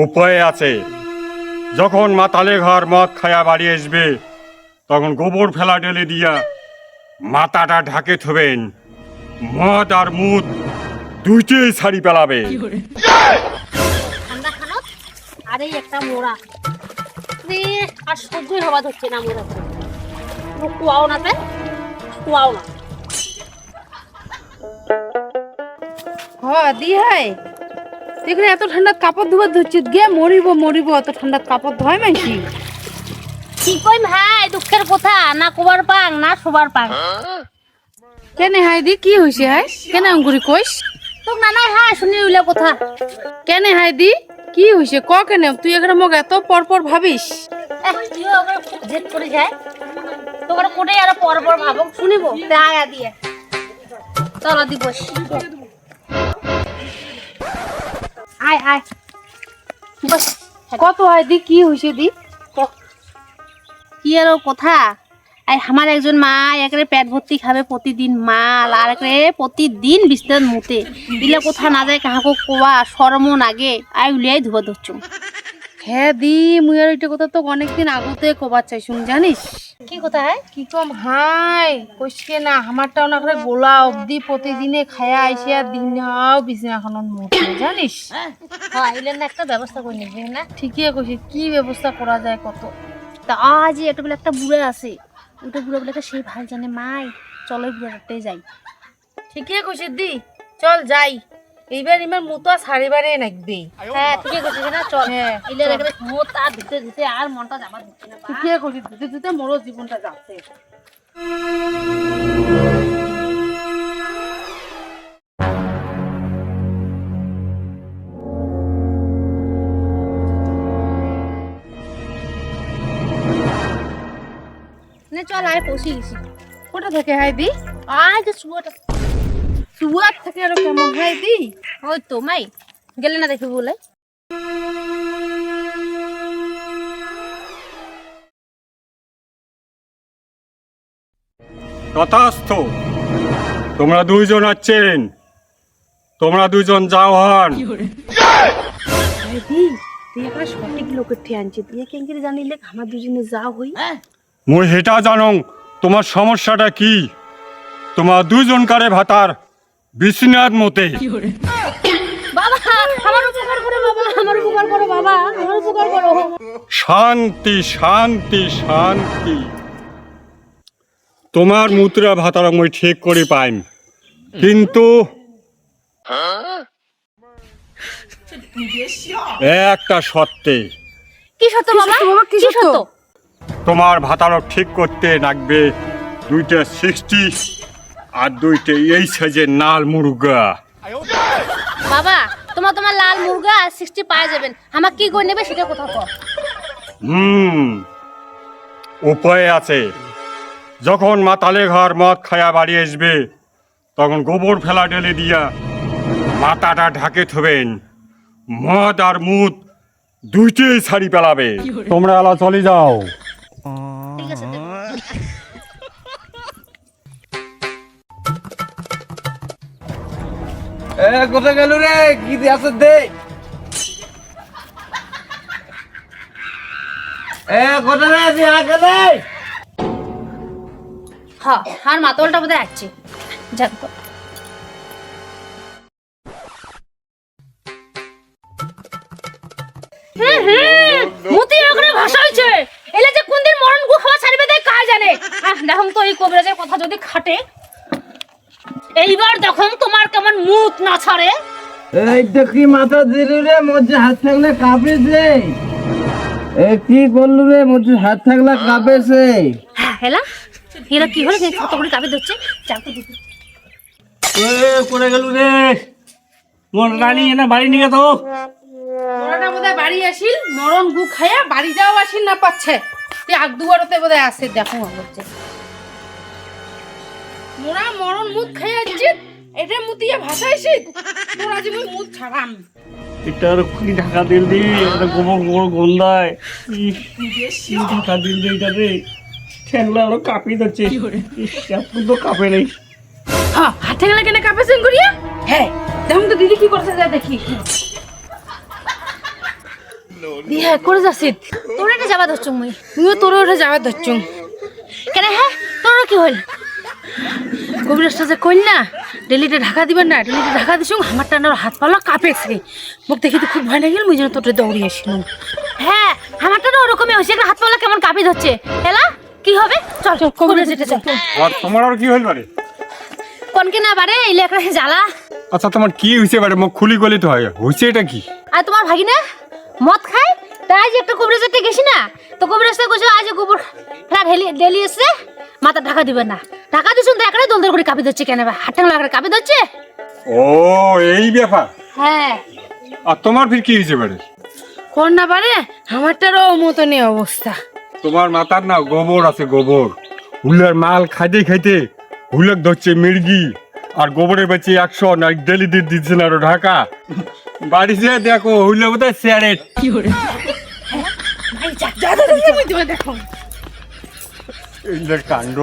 উপায় আছে। যখন মাতালে ঘর মদ খায়া বাড়ি আসবে তখন গোবর ফেলা ঢেলে দিয়া মাথাটা ঢাকে থবেন। মদ আর মুদ দুইটাই ছাড়ি পেলাবে। ঠান্ডা খানত আর এই একটা মোড়া রে, আর সহ্যই হওয়া হচ্ছে না মোড়া। কুয়াও না, কুয়াও না। দি হাই দেখুন এত ঠান্ডাত কাপড় ধোয়া ধরছি গে মরিব মরিব এত ঠান্ডাত কাপড় ধোয় মাইছি। কি কই ভাই, দুঃখের কথা না কোবার পাং না শোবার পাং। কেনে হাই দি কি হইছে হাই কেনে অঙ্কুরি কইস তোক না নাই হ্যাঁ শুনি উইলা কথা। কেনে হাই দি কি হইছে ক কেনে তুই এখানে মোক এত পর পর ভাবিস। তুই ওকে জেদ করে যায় তোর কোটে আর পর পর ভাবক শুনিব আয়া দিয়ে চল দি বস। আয় আয় বস। কত হাই দি কি হইছে দি কি আর কথা, আর আমার একজন মা একরে পেট ভর্তি খাবে প্রতিদিন মাল আর একরে প্রতিদিন বিস্তার মুতে দিলে কোথা না যায় কাহাকো কোয়া শরমও নাগে আই উলিয়াই ধুবা ধরছ। হ্যাঁ দি মুই আর এটা কথা তো অনেকদিন আগতে কবার চাইছুন জানিস। কি কথা হয় কি কম হাই কইছে না আমারটাও না করে গোলা অবধি প্রতিদিনে খায়া আইসে আর দিনাও বিছনাখনত মুতে জানিস। হ্যাঁ এলেন একটা ব্যবস্থা করে নিবি না। ঠিকই কইছে কি ব্যবস্থা করা যায় কত। তা আজ এটা বলে একটা বুড়া আছে, ওটা বুড়া বলে সেই ভাল জানে মাই চলো বুড়াটাই যাই। ঠিকই কইছে দি চল যাই এইবার ইমার মুতো সারিবারে নাকবে। হ্যাঁ ঠিকই কইছিস না চল। হ্যাঁ, এলে রেখে মোট আর দিতে দিতে আর মনটা জামা দিচ্ছে না। ঠিকই কইছে দিতে দিতে মোরও জীবনটা যাচ্ছে। নে চল আয় পৌঁছে গেছি। কোটা থেকে হাই দি আয় যে শুয়োটা সুয়ার থেকে আরো কেমন হাই দি। ওই তো মাই গেলে না দেখি বলে। তথাস্থ। তোমরা দুইজন আছেন, তোমরা দুইজন যাও হন। হাই দি তুই একটা সঠিক লোকের ঠিয়ে আনছি তুই কেঙ্কিরে জানিলে আমার দুজনে যা হই। মুই হেটা জানো তোমার সমস্যাটা কি। তোমার দুইজনকারে ভাতার বিশ্বনাথ মতে। বাবা আমার উপকার করো, বাবা আমার উপকার করো, বাবা আমার উপকার করো। শান্তি শান্তি শান্তি। তোমার মুদ্রা ভাতার মই ঠিক করে পাইম, কিন্তু একটা সত্যি। কি সত্য বাবা, কি কি সত্য? সত্য? তোমার ভাতারও ঠিক করতে লাগবে দুইটা 60 আর দুইটা এই সাইজের নাল মুরগা। বাবা তোমার তোমার লাল মুরগা 60 পায়ে যাবেন, আমার কি করে নেবে সেটা কথা কর। উপায় আছে। যখন মাতালে ঘর মদ খায়া বাড়ি আসবে তখন গোবর ফেলা ঢেলে দিয়া মাথাটা ঢাকে থবেন। মদ আর মুদ দুইটাই ছাড়ি পেলাবে। তোমরা আলা চলে যাও। ঠিক আছে দেব। কোথায় গেল রে? কি আছে দে। কোথায় আছি আগে রে? হ্যাঁ আর মাতলটা বোধহয় আসছে। যাক তো। মুতি ওখানে ভাষা হইছে এলে যে কোন দিন মরণ গু খাওয়া ছাড়বে তাই কাজ জানে। দেখুন তো এই কবিরাজের কথা যদি খাটে এইবার দেখুন তোমার কেমন মুত না ছাড়ে। এই দেখি মাথা দিলি রে, মধ্যে হাত থাকলে কাঁপেছে। কি করলু রে? মধ্যে হাত থাকলে কাঁপেছে। হ্যাঁ হেলা হেলা কি হলো কত করে কাবে ধরছে চাকু দিতে। করে গেল রে? মোর রানী এনে বাড়ি নিয়ে তো ওরাটা বোধহয় বাড়ি আসিল মরণ গু খায়া বাড়ি যাও আসিল না পাচ্ছে তুই আগ দুয়ারতে বোধহয় আসে। দেখো হচ্ছে মোরা মরণ মুখ খাইয়া আসছি এটা মুতিয়া ভাষাইছি তোরা যে মুখ ছাড়াম। এটার কি ঢাকা দিল দি, এটা গোবর গোবর গন্ধায়। কি ঢাকা দিল দি এটা রে, ঠেংলা আরো কাঁপি যাচ্ছে। এত তো কাঁপে নেই। হ্যাঁ হাতে গেলে কেন কাঁপেছেন করিয়া। হ্যাঁ দেখুন তো দিদি কি করছে যা দেখি। বিয়ে করে যাচ্ছি তোর এটা যাবা ধরছ মুই তুমিও তোর ওঠে যাওয়ার ধরছ কেন হ্যাঁ তোর কি হল কবিরাজটা যে কইল না ডেলিটা ঢাকা দিবেন না ডেলিটা ঢাকা দিছুম আমার টানার হাত পালা কাঁপেছে মুখ দেখি তো খুব ভয় লাগিল মুই যেন তোরে দৌড়ি আসিলাম হ্যাঁ আমারটা তো ওরকমই হয়েছে একটা হাত পালা কেমন কাঁপি ধরছে এলা কি হবে চল চল কবিরাজ যেতে চল আর তোমার আর কি হইল রে? কোনকে না বারে এই একটা জ্বালা আচ্ছা তোমার কি হয়েছে বারে? মুখ খুলি গলি তো হয়, হয়েছে এটা কি? আর তোমার ভাগিনা মদ খায় তাই যে একটা কবিরাজতে গেছি না তো কবিরাজটা কইছে আজ গোবর ফেলা ডেলি এসে মাথা ঢাকা দিবেন না ঢাকা দিছুন তো একটা দল দল করে কাঁপি ধরছে কেন বা হাট্টাং লাগা কাঁপি ধরছে ও এই ব্যাপার। হ্যাঁ আর তোমার ফির কি হয়েছে বারে? কোন না পারে আমারটারও মতনই অবস্থা তোমার মাথার না গোবর আছে, গোবর। হুলার মাল খাইতে খাইতে হুলক ধরছে মির্গি, আর গোবরের বেচে 100 না ডেলি দিচ্ছে না ঢাকা। বাড়ি যেয়ে দেখো হুলে বোধ হয় সিগারেট। দেখো এইটার কাণ্ড।